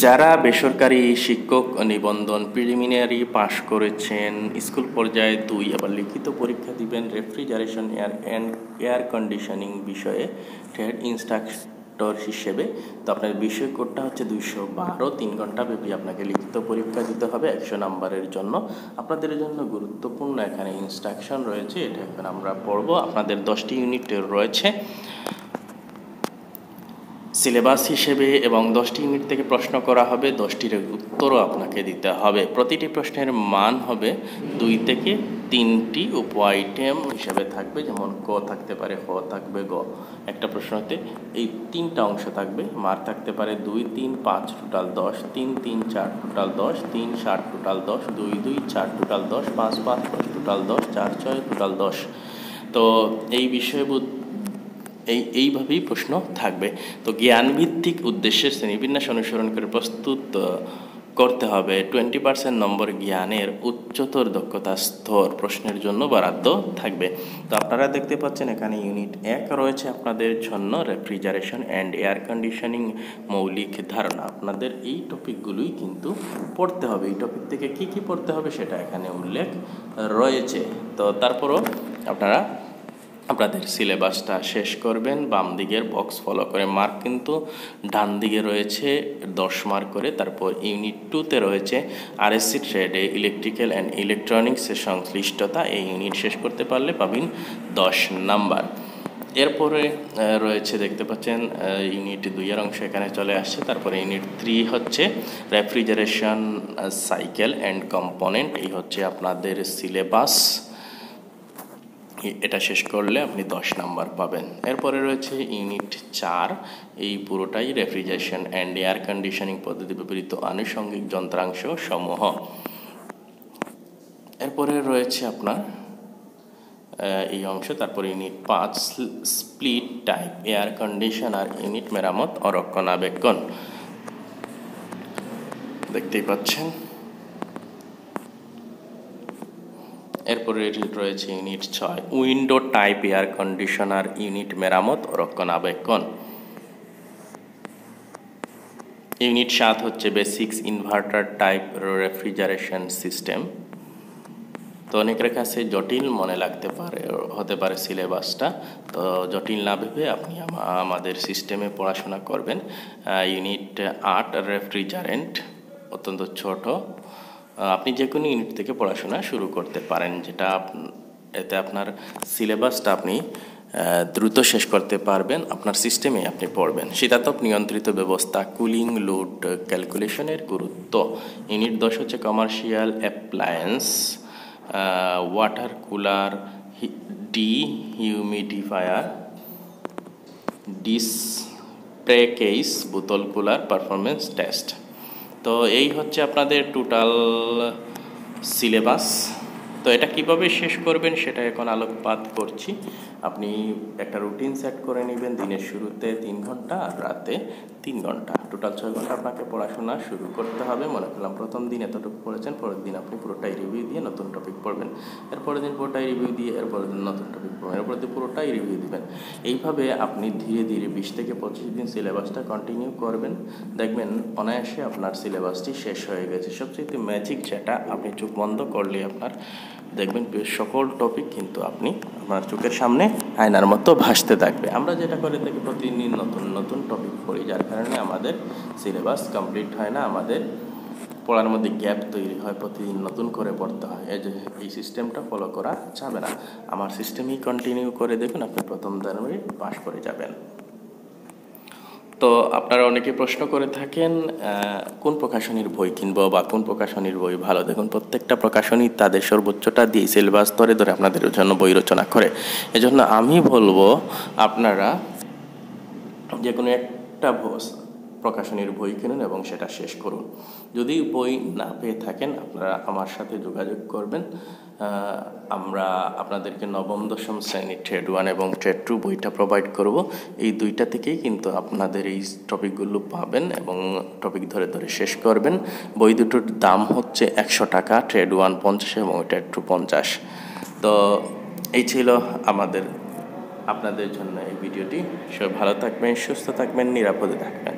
যারা বেসরকারি শিক্ষক নিবন্ধন প্রিলিমিনারি পাশ করেছেন, স্কুল পর্যায়ে 2 আবার লিখিত পরীক্ষা দিবেন রেফ্রিজারেশন এয়ার কন্ডিশনিং বিষয়ে ট্রেড ইনস্ট্রাক্টর হিসেবে, তো আপনার বিষয় কোডটা হচ্ছে 212। 3 ঘন্টা ব্যাপী আপনাকে লিখিত পরীক্ষা দিতে হবে 100 নম্বরের জন্য। আপনাদের জন্য গুরুত্বপূর্ণ এখানে ইনস্ট্রাকশন রয়েছে, এটা এখন আমরা পড়ব। আপনাদের 10টি ইউনিট রয়েছে সিলেবাস হিসেবে এবং 10টি ইউনিট থেকে প্রশ্ন করা হবে, 10টির উত্তরও আপনাকে দিতে হবে। প্রতিটি প্রশ্নের মান হবে 2 থেকে 3টি উপ আইটেম হিসেবে থাকবে, যেমন ক থাকতে পারে, খ থাকবে, গ। একটা প্রশ্নতে এই 3টা অংশ থাকবে। মার্ক থাকতে পারে 2, 3, 5 total 10, 3, 3, 4 total 10, 3, 7 total 10, 2, 2, 4 total 10, 5, 5 total 10, 4, 6 total 10। তো এই বিষয়ে এইভাবেই প্রশ্ন থাকবে। তো জ্ঞানভিত্তিক উদ্দেশ্যে শ্রেণীবিন্যাস অনুসরণ করে প্রস্তুত করতে হবে 20% নম্বর জ্ঞানের উচ্চতর দক্ষতা স্তর প্রশ্নের জন্য বরাদ্দ থাকবে। তো আপনারা দেখতে পাচ্ছেন এখানে ইউনিট 1 রয়েছে আপনাদের জন্য রেফ্রিজারেশন অ্যান্ড এয়ার কন্ডিশনিং মৌলিক ধারণা। আপনাদের এই টপিকগুলোই কিন্তু পড়তে হবে। এই টপিক থেকে কি কি পড়তে হবে সেটা এখানে উল্লেখ রয়েছে। তো তারপরও আপনারা আপনাদের সিলেবাসটা শেষ করবেন বাম দিকের বক্স ফলো করে। মার্ক কিন্তু ডান দিকে রয়েছে 10 মার্ক করে। তারপর ইউনিট 2তে রয়েছে আরএসসি ট্রেডে ইলেকট্রিক্যাল অ্যান্ড ইলেকট্রনিক্সের সংশ্লিষ্টতা। এই ইউনিট শেষ করতে পারলে পাবেন 10 নাম্বার। এরপরে রয়েছে দেখতে পাচ্ছেন ইউনিট 2 অংশ এখানে চলে আসছে। তারপরে ইউনিট 3 হচ্ছে রেফ্রিজারেশন সাইকেল অ্যান্ড কম্পোনেন্ট। এই হচ্ছে আপনাদের সিলেবাস। এটা শেষ করলে আপনি 10 নাম্বার পাবেন। এরপরে রয়েছে ইউনিট 4। এই পুরোটাই রেফ্রিজারেশন অ্যান্ড এয়ার কন্ডিশনিং পদ্ধতি ব্যবহৃত আনুষঙ্গিক যন্ত্রাংশ সমূহ। এরপরে রয়েছে আপনার এই অংশ। তারপরে unit 5 split type air conditioner unit মেরামত ও রক্ষণাবেক্ষণ। দেখতেই পাচ্ছেন। এরপরে রয়েছে unit 6 window type air conditioner unit মেরামত ও রক্ষণাবেক্ষণ। ইউনিট 7 হচ্ছে basics inverter type refrigeration system. তো অনেকের কাছে জটিল মনে হতে পারে সিলেবাসটা, তো জটিল না ভেবে আপনি আমাদের সিস্টেমে পড়াশোনা করবেন। ইউনিট 8 রেফ্রিজারেন্ট অত্যন্ত ছোট। আপনি যে কোনো ইউনিট থেকে পড়াশোনা শুরু করতে পারেন, যেটা এতে আপনার সিলেবাসটা আপনি দ্রুত শেষ করতে পারবেন। আপনার সিস্টেমে আপনি পড়বেন। শীতাতপ নিয়ন্ত্রিত ব্যবস্থা কুলিং লোড ক্যালকুলেশনের গুরুত্ব। ইউনিট 10 হচ্ছে commercial appliance water cooler dehumidifier display case বোতল কুলার পারফরমেন্স টেস্ট। তো এই হচ্ছে আপনাদের টোটাল সিলেবাস। তো এটা কিভাবে শেষ করবেন সেটা এখন আলোকপাত করছি। আপনি একটা রুটিন সেট করে নেবেন। দিনের শুরুতে 3 ঘন্টা আর রাতে 3 ঘন্টা, টোটাল 6 ঘন্টা আপনাকে পড়াশোনা শুরু করতে হবে। মনে করলাম প্রথম দিন এতটুকু পড়েছেন, পরের দিন আপনি পুরোটাই রিভিউ দিয়ে নতুন টপিক পড়বেন, এরপরের দিন পুরোটাই রিভিউ দিয়ে এরপরের দিন নতুন টপিক পড়বেন, এরপরের দিন পুরোটাই রিভিউ দিবেন। এইভাবে আপনি ধীরে ধীরে 20 থেকে 25 দিন সিলেবাসটা কন্টিনিউ করবেন। দেখবেন অনায়াসে আপনার সিলেবাসটি শেষ হয়ে গেছে। সবচেয়ে ম্যাজিক যেটা, আপনি চোখ বন্ধ করলে আপনার দেখবেন সকল টপিক কিন্তু আপনার চোখের সামনে আয়নার মতো ভাসতে থাকবে। আমরা যেটা করে থাকি প্রতিদিন নতুন নতুন টপিক পড়ি, যার কারণে আমাদের সিলেবাস কমপ্লিট হয় না, আমাদের পড়ার মধ্যে গ্যাপ তৈরি হয়, প্রতিদিন নতুন করে পড়তে হয়। এই সিস্টেমটা ফলো করা যাবে না। আমার সিস্টেমই কন্টিনিউ করে দেখুন, আপনি প্রথম জানুয়ারি পাস করে যাবেন। তো আপনারা অনেকে প্রশ্ন করে থাকেন কোন প্রকাশনীর বই কিনবো বা কোন প্রকাশনীর বই ভালো। দেখুন, প্রত্যেকটা প্রকাশনী তাদের সর্বোচ্চটা দিয়ে সিলেবাস ধরে ধরে আপনাদের জন্য বই রচনা করে। এজন্য আমি বলবো আপনারা যে কোনো একটা প্রকাশনীর বই কিনুন এবং সেটা শেষ করুন। যদি বই না পেয়ে থাকেন আপনারা আমার সাথে যোগাযোগ করবেন। আমরা আপনাদেরকে নবম দশম শ্রেণীর ট্রেড 1 এবং ট্রেড 2 বইটা প্রোভাইড করব। এই দুইটা থেকেই কিন্তু আপনাদের এই টপিকগুলো পাবেন এবং টপিক ধরে ধরে শেষ করবেন। বই দুটোর দাম হচ্ছে 100 টাকা, ট্রেড 1 50 এবং ট্রেড 2 50। তো এই ছিল আপনাদের জন্য এই ভিডিওটি। সবাই ভালো থাকবেন, সুস্থ থাকবেন, নিরাপদে থাকবেন।